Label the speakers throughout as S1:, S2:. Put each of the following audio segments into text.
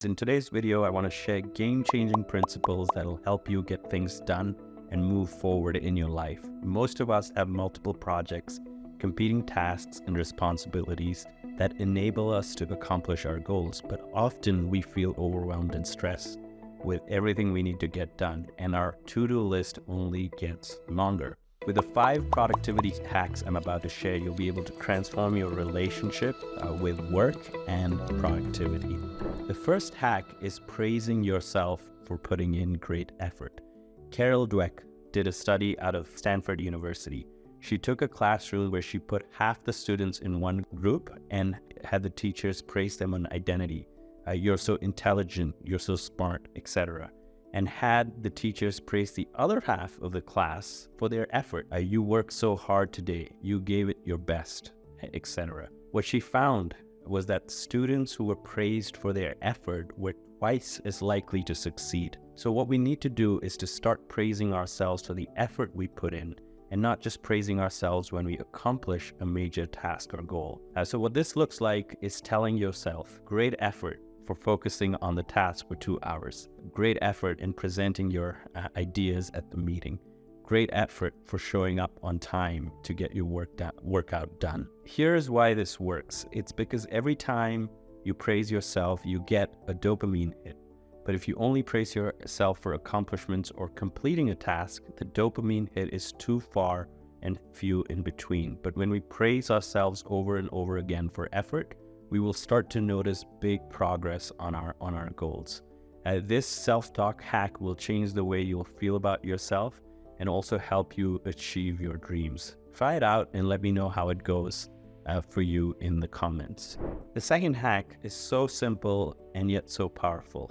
S1: In today's video, I want to share game-changing principles that will help you get things done and move forward in your life. Most of us have multiple projects, competing tasks, and responsibilities that enable us to accomplish our goals, but often we feel overwhelmed and stressed with everything we need to get done, and our to-do list only gets longer. With the 5 productivity hacks I'm about to share, you'll be able to transform your relationship with work and productivity. The first hack is praising yourself for putting in great effort. Carol Dweck did a study out of Stanford University. She took a classroom where she put half the students in one group and had the teachers praise them on identity. You're so intelligent, you're so smart, etc. And had the teachers praise the other half of the class for their effort. You worked so hard today, you gave it your best, etc. What she found was that students who were praised for their effort were twice as likely to succeed. So what we need to do is to start praising ourselves for the effort we put in, and not just praising ourselves when we accomplish a major task or goal. So what this looks like is telling yourself, great effort for focusing on the task for 2 hours. Great effort in presenting your ideas at the meeting. Great effort for showing up on time to get your workout done. Here's why this works. It's because every time you praise yourself, you get a dopamine hit. But if you only praise yourself for accomplishments or completing a task, the dopamine hit is too far and few in between. But when we praise ourselves over and over again for effort, we will start to notice big progress on our goals. This self-talk hack will change the way you'll feel about yourself and also help you achieve your dreams. Try it out and let me know how it goes for you in the comments. The second hack is so simple and yet so powerful.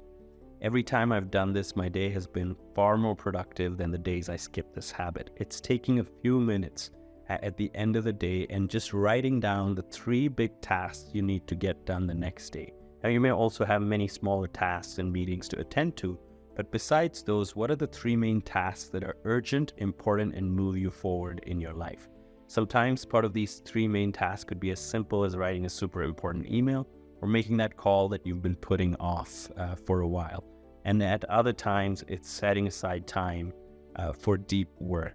S1: Every time I've done this, my day has been far more productive than the days I skip this habit. It's taking a few minutes at the end of the day and just writing down the 3 big tasks you need to get done the next day. Now, you may also have many smaller tasks and meetings to attend to, but besides those, what are the 3 main tasks that are urgent, important, and move you forward in your life? Sometimes part of these 3 main tasks could be as simple as writing a super important email or making that call that you've been putting off for a while. And at other times, it's setting aside time for deep work.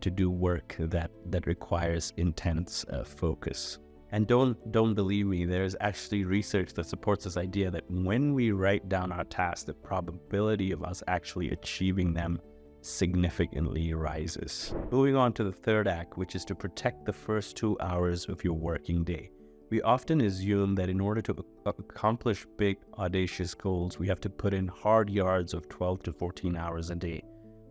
S1: To do work that requires intense focus. And don't believe me, there's actually research that supports this idea that when we write down our tasks, the probability of us actually achieving them significantly rises. Moving on to the third hack, which is to protect the first 2 hours of your working day. We often assume that in order to accomplish big, audacious goals, we have to put in hard yards of 12 to 14 hours a day.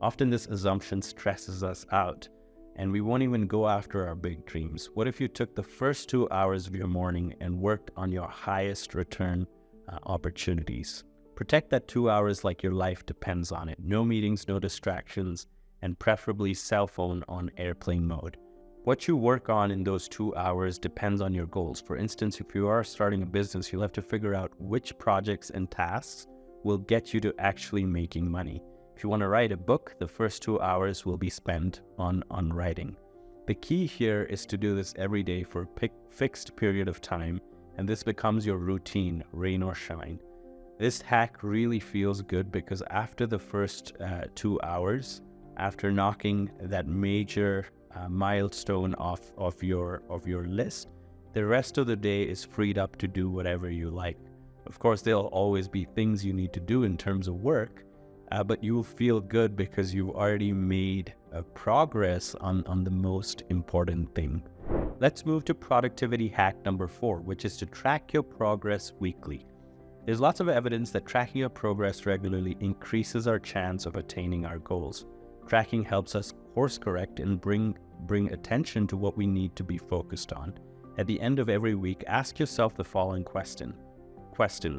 S1: Often this assumption stresses us out, and we won't even go after our big dreams. What if you took the first 2 hours of your morning and worked on your highest return opportunities? Protect that 2 hours like your life depends on it. No meetings, no distractions, and preferably cell phone on airplane mode. What you work on in those 2 hours depends on your goals. For instance, if you are starting a business, you'll have to figure out which projects and tasks will get you to actually making money. If you want to write a book, the first 2 hours will be spent on writing. The key here is to do this every day for a fixed period of time, and this becomes your routine, rain or shine. This hack really feels good because after the first 2 hours, after knocking that major milestone off your list, the rest of the day is freed up to do whatever you like. Of course, there'll always be things you need to do in terms of work, but you will feel good because you've already made progress on the most important thing. Let's move to productivity hack number 4, which is to track your progress weekly. There's lots of evidence that tracking your progress regularly increases our chance of attaining our goals. Tracking helps us course correct and bring attention to what we need to be focused on. At the end of every week, ask yourself the following question.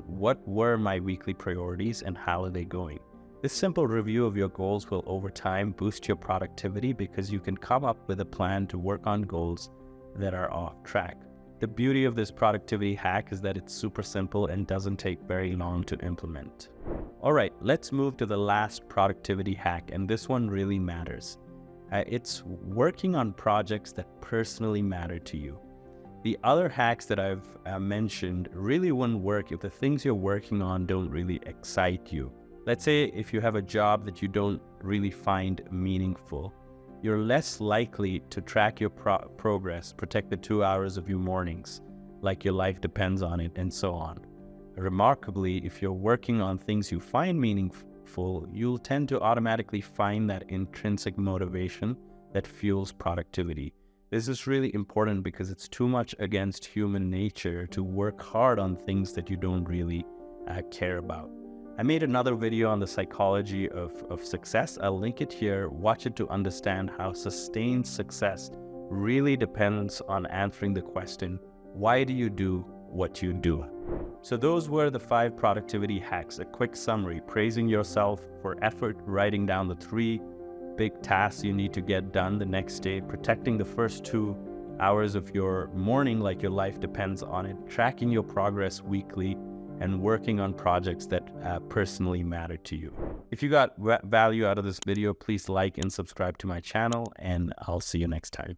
S1: What were my weekly priorities and how are they going? This simple review of your goals will over time boost your productivity because you can come up with a plan to work on goals that are off track. The beauty of this productivity hack is that it's super simple and doesn't take very long to implement. All right, let's move to the last productivity hack, and this one really matters. It's working on projects that personally matter to you. The other hacks that I've mentioned really wouldn't work if the things you're working on don't really excite you. Let's say if you have a job that you don't really find meaningful, you're less likely to track your progress, protect the 2 hours of your mornings, like your life depends on it, and so on. Remarkably, if you're working on things you find meaningful, you'll tend to automatically find that intrinsic motivation that fuels productivity. This is really important because it's too much against human nature to work hard on things that you don't really care about. I made another video on the psychology of success. I'll link it here. Watch it to understand how sustained success really depends on answering the question, why do you do what you do? So those were the 5 productivity hacks. A quick summary: praising yourself for effort, writing down the 3 big tasks you need to get done the next day, protecting the first 2 hours of your morning like your life depends on it, tracking your progress weekly, and working on projects that personally matter to you. If you got value out of this video, please like and subscribe to my channel, and I'll see you next time.